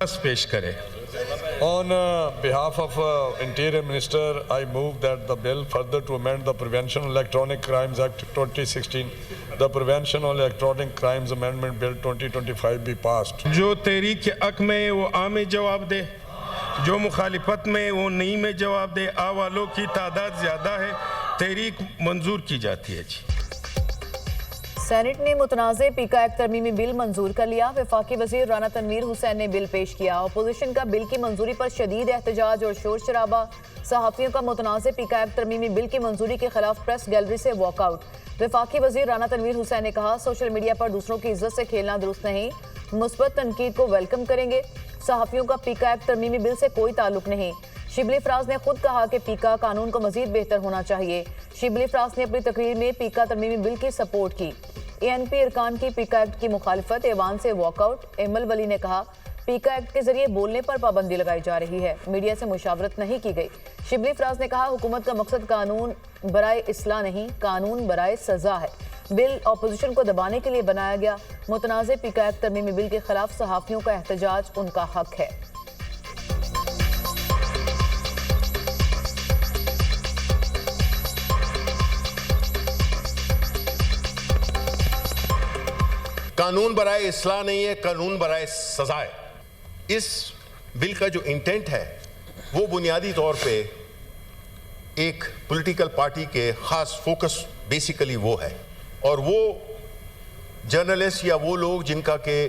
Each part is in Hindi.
पेश करे। On behalf of Interior Minister, I move that the bill further to amend the Prevention of Electronic Crimes Act 2016, the Prevention of Electronic Crimes Amendment Bill 2025 be passed. जो तहरीक के हक में वो आ में जवाब दे, जो मुखालिफत में वो नहीं में जवाब दे। आ वालों की तादाद ज़्यादा है, तहरीक मंजूर की जाती है जी। सेनेट ने मुतनाज़े पीका एक्ट तरमीमी बिल मंजूर कर लिया। वफाकी वजीर राना तनवीर हुसैन ने बिल पेश किया। अपोजिशन का बिल की मंजूरी पर शदीद एहतजाज और शोर शराबा। सहाफ़ियों का मुतनाज़े पीका एक्ट तरमीमी बिल की मंजूरी के खिलाफ प्रेस गैलरी से वॉकआउट। वफाकी वजीर राना तनवीर हुसैन ने कहा, सोशल मीडिया पर दूसरों की इज्जत से खेलना दुरुस्त नहीं, मुस्बत तनकीद को वेलकम करेंगे। सहाफ़ियों का पीका एक्ट तरमीमी बिल से कोई ताल्लुक नहीं। शिबली फराज ने खुद कहा कि पीका कानून को मजीद बेहतर होना चाहिए। शिबली फराज ने अपनी तकरीर में पीका तरमीमी बिल की सपोर्ट की। ANP अरकान की पीका एक्ट की मुखालिफत, ऐवान से वॉकआउट। एमल वली ने कहा, पीका एक्ट के जरिए बोलने पर पाबंदी लगाई जा रही है, मीडिया से मुशावरत नहीं की गई। शिबली फराज ने कहा, हुकूमत का मकसद कानून बराए इस्लाह नहीं, कानून बराए सजा है। बिल अपोजिशन को दबाने के लिए बनाया गया। मुतनाज़े पीका एक्ट तरमीमी बिल के खिलाफ सहाफ़ियों का एहतजाज उनका हक है। कानून बराए इस्लाह नहीं है, कानून बराए सजा है। इस बिल का जो इंटेंट है वो बुनियादी तौर पे एक पॉलिटिकल पार्टी के खास फोकस बेसिकली वो है, और वो जर्नलिस्ट या वो लोग जिनका के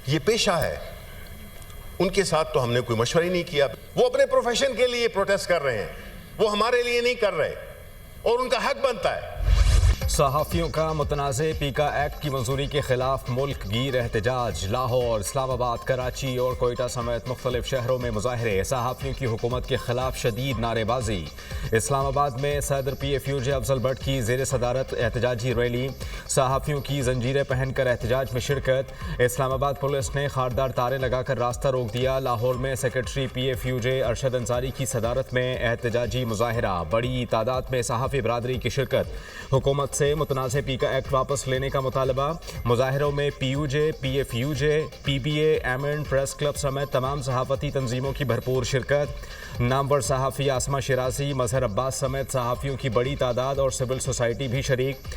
ये पेशा है, उनके साथ तो हमने कोई मशवरा ही नहीं किया। वो अपने प्रोफेशन के लिए प्रोटेस्ट कर रहे हैं, वो हमारे लिए नहीं कर रहे, और उनका हक बनता है। सहाफ़ियों का मुतनाज़े पीका एक्ट की मंजूरी के खिलाफ मुल्क गिर एहतजाज। लाहौर, इस्लामाबाद, कराची और कोयटा समेत मुख्तलिफ शहरों में मुजाहरे। सहाफ़ियों की हुकूमत के खिलाफ शदीद नारेबाजी। इस्लामाबाद में सदर PFUJ अफजल भट्ट की ज़ेर सदारत एहतजाजी रैली। सहाफ़ियों की जंजीरें पहनकर एहतजाज में शिरकत। इस्लामाबाद पुलिस ने खारदार तारें लगाकर रास्ता रोक दिया। लाहौर में सेक्रेटरी PFUJ अरशद अंसारी की सदारत में एहतजाजी मुजाहरा। बड़ी तादाद में सहाफ़ी बरादरी की शिरकत। हुकूमत से मुतनाज़े पीका एक्ट वापस लेने का मुतालबा। मुजाहिरों में PUJ, PFUJ, PBA, एमन, प्रेस क्लब समेत तमाम सहाफ़ती तंजीमों की भरपूर शिरकत। नामवर सहाफ़ी आसमा शिराजी, मजहर अब्बास समेत सहाफ़ियों की बड़ी तादाद और सिविल सोसाइटी भी शरीक।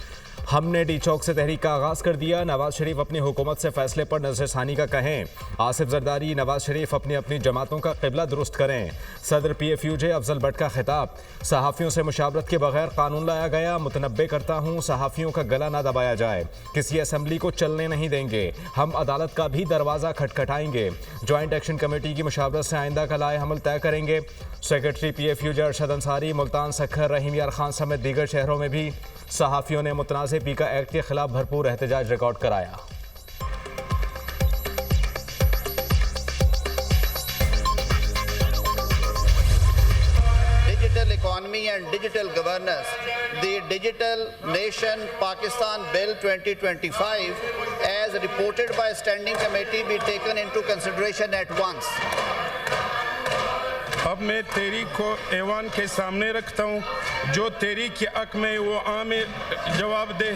हमने डी चौक से तहरीक का आगाज़ कर दिया। नवाज शरीफ अपनी हुकूमत से फैसले पर नज़रसानी का कहें। आसिफ जरदारी, नवाज शरीफ अपनी अपनी जमातों का क़िबला दुरुस्त करें। सदर PFUJ अफजल भट्ट का खिताब। सहाफ़ियों से मुशावरत के बगैर कानून लाया गया। मुतनब्बे करता हूँ, सहाफ़ियों का गला ना दबाया जाए। किसी असम्बली को चलने नहीं देंगे। हम अदालत का भी दरवाज़ा खटखटाएंगे। जॉइंट एक्शन कमेटी की मुशावरत से आइंदा का लाए हमल तय करेंगे। सेक्रेटरी PFUJ अरशद अंसारी, मुल्तान, सखर, रहीम यार खान समेत दीगर शहरों में भी सहाफ़ियों ने मुतनाज़े पीका एक्ट के खिलाफ भरपूर एहतजाज रिकॉर्ड कराया। Digital economy and digital governance, the Digital Nation Pakistan Bill 2025 as reported by Standing Committee be taken into consideration at once. अब मैं तहरीक को ऐवान के सामने रखता हूँ। जो तहरीक के हक में वो आ में जवाब दे,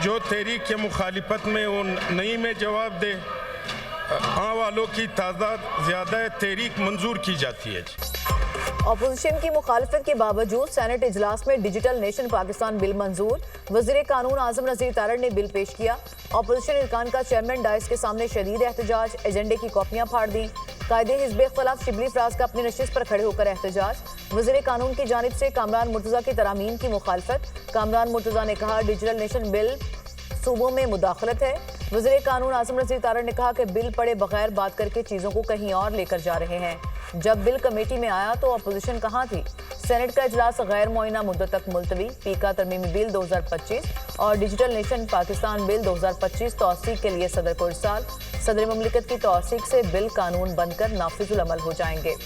जो तहरीक के मुखालिफत में वो नहीं में जवाब दे। आ वालों की तादाद ज़्यादा है, तहरीक मंजूर की जाती है। अपोजिशन की मुखालफत के बावजूद सेनेट इजलास में डिजिटल नेशन पाकिस्तान बिल मंजूर। वज़ीर कानून आज़म नज़ीर तारड़ ने बिल पेश किया। अपोजिशन इरकान का चेयरमैन डाइस के सामने शदीद एहतजाज। एजेंडे की कॉपियां फाड़ दी। कायदे हिज़्ब खिलाफ शिबली फराज का अपनी नशिस्त पर खड़े होकर एहतजाज। वज़ीर कानून की जानिब से कामरान मुर्तज़ा की तरामीम की मुखालफत। कामरान मुर्तज़ा ने कहा, डिजिटल नेशन बिल सूबों में मुदाखलत है। वज़ीर कानून आज़म नज़ीर तारड़ ने कहा कि बिल पढ़े बगैर बात करके चीज़ों को कहीं और लेकर जा रहे हैं। जब बिल कमेटी में आया तो अपोजिशन कहाँ थी? सेनेट का इजलास गैर मुअय्यना मुद्दत तक मुलतवी। पीका तरमीमी बिल 2025 और डिजिटल नेशन पाकिस्तान बिल 2025 तौसीक के लिए सदर को इरसाल। सदर ममलिकत की तौसीक से बिल कानून बनकर नाफिजुल अमल हो जाएंगे।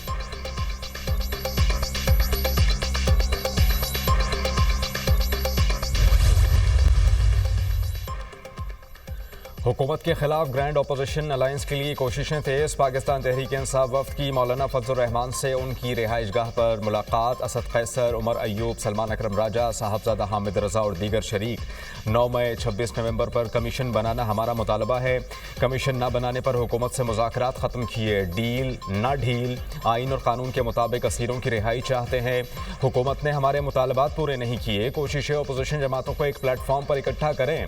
हुकूमत के खिलाफ ग्रैंड अपोजिशन अलायंस के लिए कोशिशें तेज। पाकिस्तान तहरीक इंसाफ वफ्द की मौलाना फजल रहमान से उनकी रिहाइश गाह पर मुलाकात। असद कैसर, उमर अयूब, सलमान अकरम राजा, साहबजादा हामिद रजा और दीगर शरीक। 9 मई 26 नवंबर पर कमीशन बनाना हमारा मुतालबा है। कमीशन न बनाने पर हुकूमत से मुज़ाकरात ख़त्म किए। डील न ढील। आइन और कानून के मुताबिक असीरों की रिहाई चाहते हैं। हुकूमत ने हमारे मुतालबात पूरे नहीं किए। कोशिशें अपोजिशन जमातों को एक प्लेटफॉर्म पर इकट्ठा करें।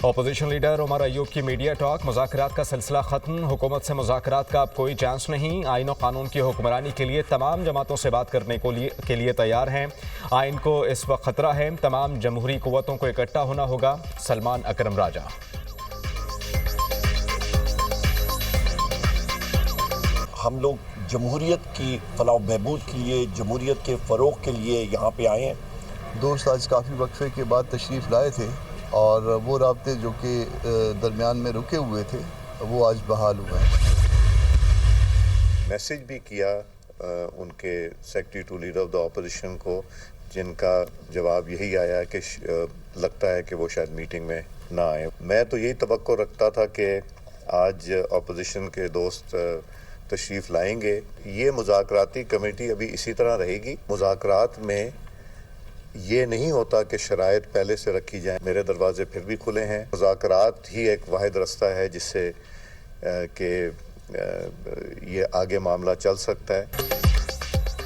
अपोजिशन लीडर उमर अयूब की मीडिया टॉक। मुज़ाकरात का सिलसिला ख़त्म। हुकूमत से मुज़ाकरात का अब कोई चांस नहीं। आइन और कानून की हुक्मरानी के लिए तमाम जमातों से बात करने के लिए तैयार हैं। आइन को इस वक्त खतरा है। तमाम जमहूरी कुव्वतों को इकट्ठा होना होगा। सलमान अकरम राजा। हम लोग जमहूरियत की फलाह बहबूद के लिए, जमहूरियत के फ़रोग़ के लिए यहाँ पे आए हैं। दोस्त आज काफ़ी वक्फे के बाद तशरीफ़ लाए थे और वो राब्ते जो कि दरमियान में रुके हुए थे वो आज बहाल हुए हैं। मैसेज भी किया उनके secretary to leader of the opposition को, जिनका जवाब यही आया कि लगता है कि वो शायद मीटिंग में ना आए। मैं तो यही तवक्को रखता था कि आज अपोजिशन के दोस्त तशरीफ़ लाएंगे। ये मुज़ाकराती कमेटी अभी इसी तरह रहेगी। मुज़ाकरात में ये नहीं होता कि शराइत पहले से रखी जाए। मेरे दरवाजे फिर भी खुले हैं। मुज़ाकरात ही एक वाहिद रास्ता है जिससे कि ये आगे मामला चल सकता है।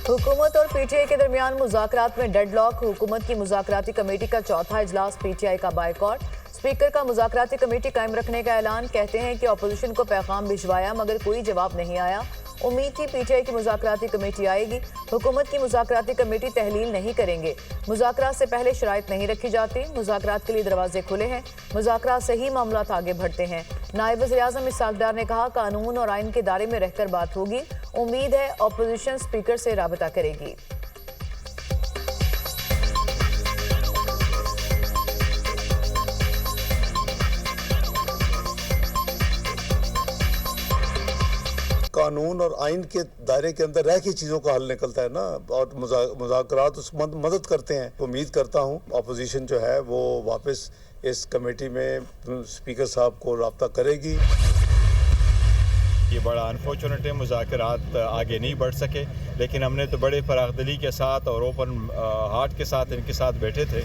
हुकूमत और पीटीआई के दरमियान मुज़ाकरात में डेडलॉक। हुकूमत की मुज़ाकराती कमेटी का चौथा इजलास पीटीआई का बायकॉट। स्पीकर का मुज़ाकराती कमेटी कायम रखने का ऐलान। कहते हैं कि अपोजिशन को पैगाम भिजवाया मगर कोई जवाब नहीं आया। उम्मीद थी पीटीआई की मुज़ाकराती कमेटी आएगी। हुकूमत की मुज़ाकराती कमेटी तहलील नहीं करेंगे। मुज़ाकरात से पहले शराइत नहीं रखी जाती। मुज़ाकरात के लिए दरवाजे खुले हैं। मुज़ाकरात से ही मामलात आगे बढ़ते हैं। नायब वज़ीर-ए-आज़म इसहाक़ डार ने कहा कानून और आइन के दायरे में रहकर बात होगी। उम्मीद है अपोजिशन स्पीकर से राबता करेगी। कानून और आइन के दायरे के अंदर रह के चीज़ों का हल निकलता है ना, और मुज़ाकरात उस मदद करते हैं। उम्मीद करता हूँ अपोजिशन जो है वो वापस इस कमेटी में स्पीकर साहब को राब्ता करेगी। ये बड़ा अनफॉर्चुनेट है, मुज़ाकरात आगे नहीं बढ़ सके, लेकिन हमने तो बड़े फरागदिली के साथ और ओपन हार्ट के साथ इनके साथ बैठे थे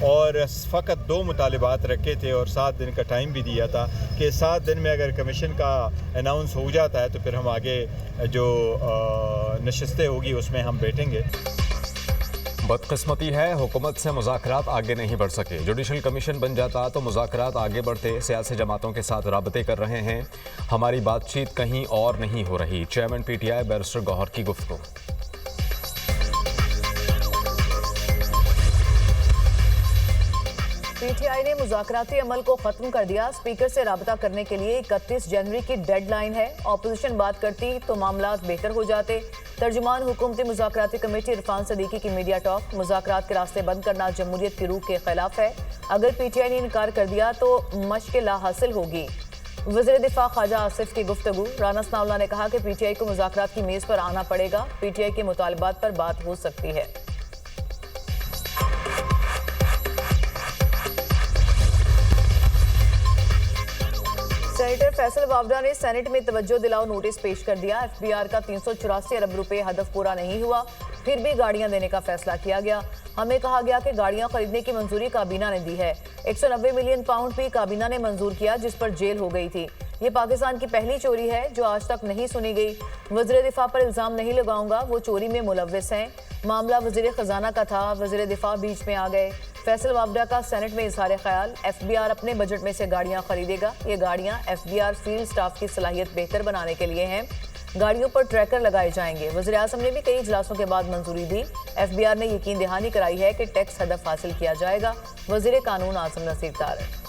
और फ़कत 2 मुतालिबात रखे थे और 7 दिन का टाइम भी दिया था कि 7 दिन में अगर कमीशन का अनाउंस हो जाता है तो फिर हम आगे जो नशिस्तें होगी उसमें हम बैठेंगे। बदकिस्मती है, हुकूमत से मुज़ाकरात आगे नहीं बढ़ सके। जुडिशल कमीशन बन जाता तो मुज़ाकरात आगे बढ़ते। सियासी जमातों के साथ राबते कर रहे हैं। हमारी बातचीत कहीं और नहीं हो रही। चेयरमैन पीटीआई बैरिस्टर गौहर की गुफ्तगू। पीटीआई ने मुज़ाकराती अमल को ख़त्म कर दिया। स्पीकर से राबता करने के लिए 31 जनवरी की डेडलाइन है। अपोजिशन बात करती तो मामलात बेहतर हो जाते। तर्जुमान हुकूमती मुज़ाकराती कमेटी इरफान सदीकी की मीडिया टॉक। मुज़ाकरात के रास्ते बंद करना जमहूरियत की रूह के खिलाफ है। अगर पीटीआई ने इनकार कर दिया तो मश्क हासिल होगी। वज़ीर दिफा ख्वाजा आसिफ की गुफ्तगू। राना सनाउल्लाह ने कहा कि पीटीआई को मुज़ाकरात की मेज़ पर आना पड़ेगा। पीटीआई के मुतालबात पर बात हो सकती है। सेनेटर फैसल वावडा ने सेनेट में तवज्जो दिलाओ नोटिस पेश कर दिया। एफबीआर का 384 अरब रुपए हदफ पूरा नहीं हुआ, फिर भी गाड़ियां देने का फैसला किया गया। हमें कहा गया कि गाड़ियां खरीदने की मंजूरी काबीना ने दी है। 190 मिलियन पाउंड भी काबीना ने मंजूर किया, जिस पर जेल हो गई थी। ये पाकिस्तान की पहली चोरी है जो आज तक नहीं सुनी गई। वज़ीर दिफा पर इल्ज़ाम नहीं लगाऊंगा, वो चोरी में मुलव्विस हैं। मामला वज़ीर खजाना का था, वज़ीर दिफा बीच में आ गए। फैसल वावडा का सेनेट में इज़हार ख्याल। एफबीआर अपने बजट में से गाड़ियां खरीदेगा। ये गाड़ियां एफबीआर फील्ड स्टाफ की सलाहियत बेहतर बनाने के लिए हैं। गाड़ियों पर ट्रैकर लगाए जाएंगे। वज़ीर आज़म ने भी कई इजलासों के बाद मंजूरी दी। एफबीआर ने यकीन दहानी कराई है कि टैक्स हदफ हासिल किया जाएगा। वज़ीर कानून आज़म नसीर तारड़।